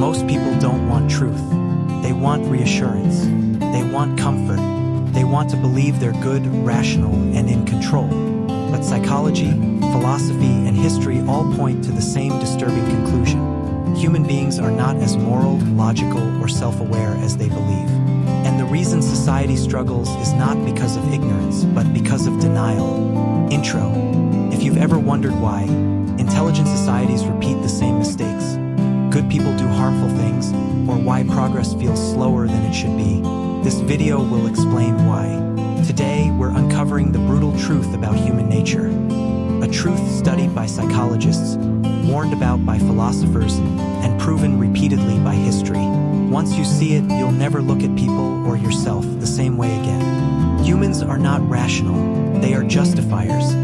Most people don't want truth. They want reassurance. They want comfort. They want to believe they're good, rational, and in control. But psychology, philosophy, and history all point to the same disturbing conclusion. Human beings are not as moral, logical, or self-aware as they believe. And the reason society struggles is not because of ignorance, but because of denial. Intro. If you've ever wondered why intelligent societies repeat the same mistakes, good people do harmful things, or why progress feels slower than it should be, this video will explain why. Today, we're uncovering the brutal truth about human nature. A truth studied by psychologists, warned about by philosophers, and proven repeatedly by history. Once you see it, you'll never look at people or yourself the same way again. Humans are not rational, they are justifiers.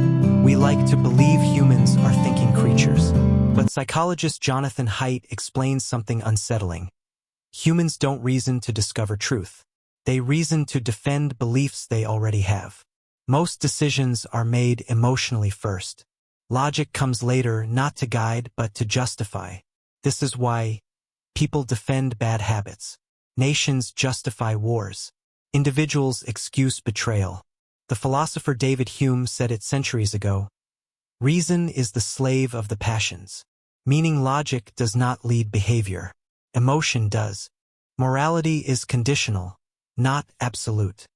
We like to believe humans are thinking creatures. But psychologist Jonathan Haidt explains something unsettling. Humans don't reason to discover truth. They reason to defend beliefs they already have. Most decisions are made emotionally first. Logic comes later, not to guide, but to justify. This is why people defend bad habits. Nations justify wars. Individuals excuse betrayal. The philosopher David Hume said it centuries ago, "Reason is the slave of the passions," meaning logic does not lead behavior. Emotion does. Morality is conditional, not absolute.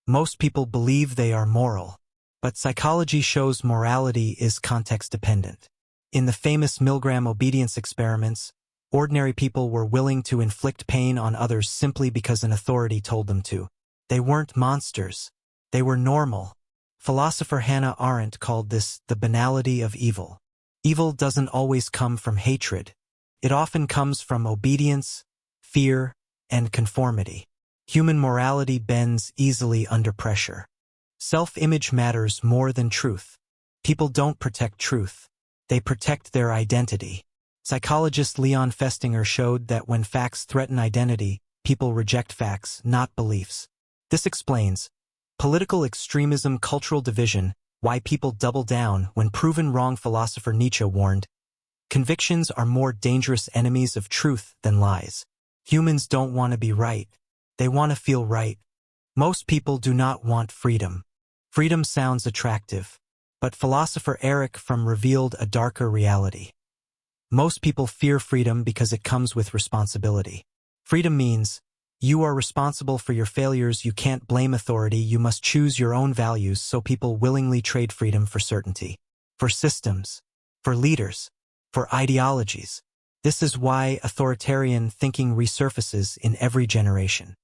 Most people believe they are moral, but psychology shows morality is context-dependent. In the famous Milgram obedience experiments, ordinary people were willing to inflict pain on others simply because an authority told them to. They weren't monsters. They were normal. Philosopher Hannah Arendt called this the banality of evil. Evil doesn't always come from hatred. It often comes from obedience, fear, and conformity. Human morality bends easily under pressure. Self-image matters more than truth. People don't protect truth. They protect their identity. Psychologist Leon Festinger showed that when facts threaten identity, people reject facts, not beliefs. This explains political extremism, cultural division, why people double down when proven wrong. Philosopher Nietzsche warned, "Convictions are more dangerous enemies of truth than lies." Humans don't want to be right. They want to feel right. Most people do not want freedom. Freedom sounds attractive, but philosopher Eric Fromm revealed a darker reality. Most people fear freedom because it comes with responsibility. Freedom means you are responsible for your failures, you can't blame authority, you must choose your own values, so people willingly trade freedom for certainty, for systems, for leaders, for ideologies. This is why authoritarian thinking resurfaces in every generation.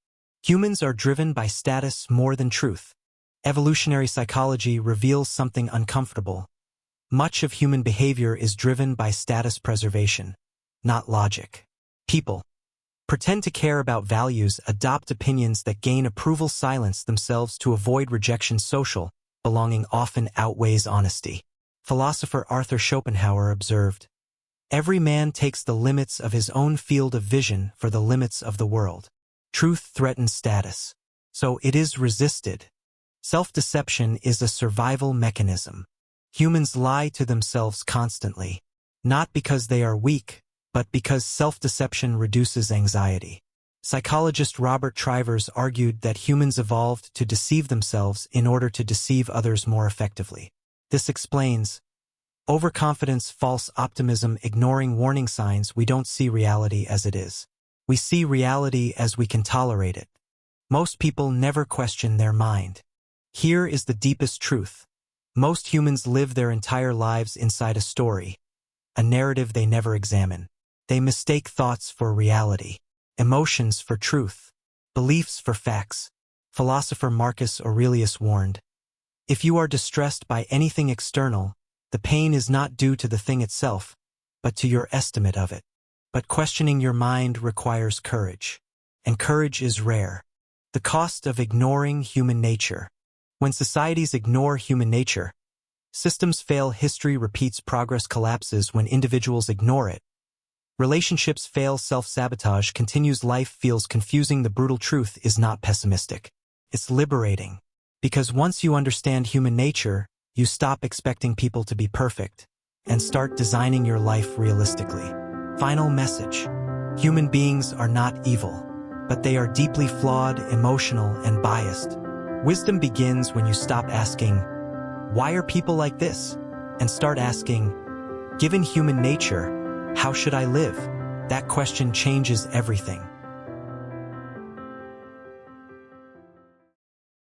Humans are driven by status more than truth. Evolutionary psychology reveals something uncomfortable. Much of human behavior is driven by status preservation, not logic. People pretend to care about values, adopt opinions that gain approval, silence themselves to avoid rejection. Social belonging often outweighs honesty. Philosopher Arthur Schopenhauer observed, "Every man takes the limits of his own field of vision for the limits of the world." Truth threatens status, so it is resisted. Self-deception is a survival mechanism. Humans lie to themselves constantly, not because they are weak, but because self-deception reduces anxiety. Psychologist Robert Trivers argued that humans evolved to deceive themselves in order to deceive others more effectively. This explains overconfidence, false optimism, ignoring warning signs. We don't see reality as it is. We see reality as we can tolerate it. Most people never question their mind. Here is the deepest truth. Most humans live their entire lives inside a story, a narrative they never examine. They mistake thoughts for reality, emotions for truth, beliefs for facts. Philosopher Marcus Aurelius warned, "If you are distressed by anything external, the pain is not due to the thing itself, but to your estimate of it." But questioning your mind requires courage, and courage is rare. The cost of ignoring human nature. When societies ignore human nature, systems fail, history repeats, progress collapses when individuals ignore it. Relationships fail, self-sabotage continues, life feels confusing. The brutal truth is not pessimistic. It's liberating. Because once you understand human nature, you stop expecting people to be perfect and start designing your life realistically. Final message. Human beings are not evil, but they are deeply flawed, emotional, and biased. Wisdom begins when you stop asking, "Why are people like this?" and start asking, "Given human nature, how should I live?" That question changes everything.